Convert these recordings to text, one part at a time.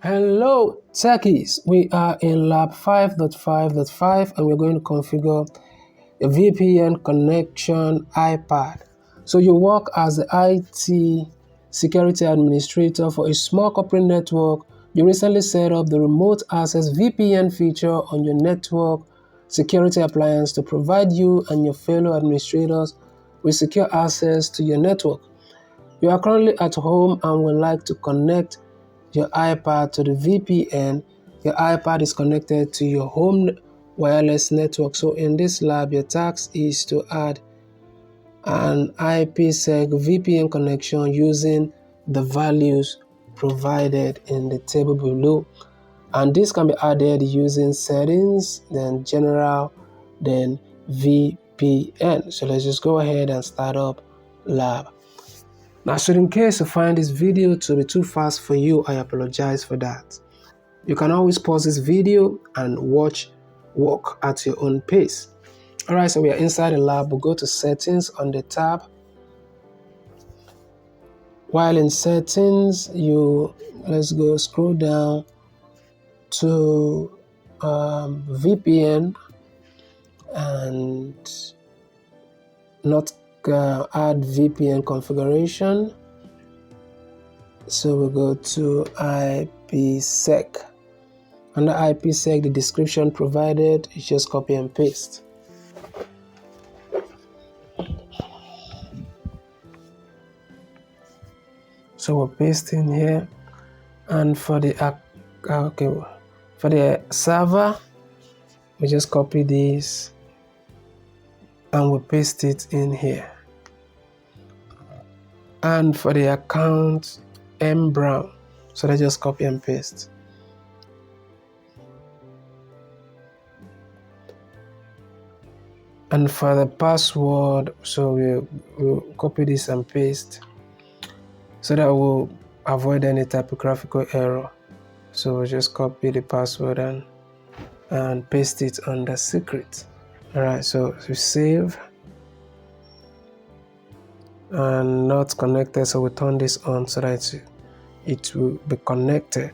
Hello techies, we are in lab 5.5.5 and we're going to configure a VPN connection iPad. So you work as the IT security administrator for a small corporate network. You recently set up the remote access VPN feature on your network security appliance to provide you and your fellow administrators with secure access to your network. You are currently at home and would like to connect your iPad to the VPN. Your iPad is connected to your home wireless network. So in this lab, your task is to add an IPsec VPN connection using the values provided in the table below. And this can be added using settings, then general, then VPN. So let's just go ahead and start up lab. Now, so in case you find this video to be too fast for you, I apologize for that. You can always pause this video and work at your own pace. Alright, so we are inside the lab. We'll go to settings on the tab. While in settings, let's go scroll down to VPN and not add VPN configuration. So we go to IPsec. Under IPsec, the description provided is just copy and paste. So we're pasting here, and for the server, we just copy this and we paste it in here. And for the account, M Brown, so let's just copy and paste. And for the password, so we'll copy this and paste so that we'll avoid any typographical error. So we'll just copy the password and paste it under secret. Alright, so we save and not connected, so we turn this on so that it will be connected.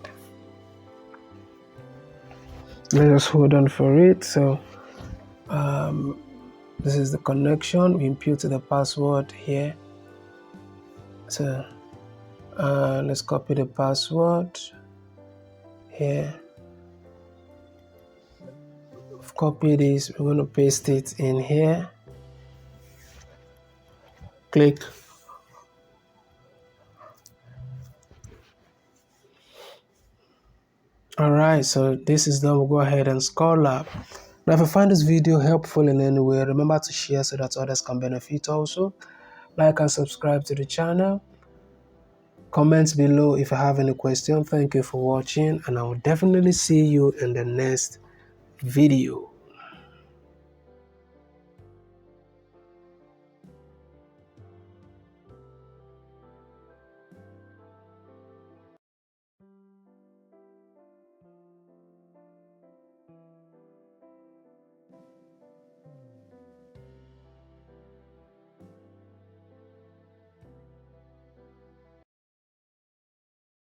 Let us hold on for it. So this is the connection. We input the password here. So let's copy the password here. Copy this, we're going to paste it in here. Click. Alright, so this is done. We'll go ahead and score lab. Now if you find this video helpful in any way, remember to share so that others can benefit also. Like and subscribe to the channel. Comment below if you have any question. Thank you for watching, and I will definitely see you in the next video.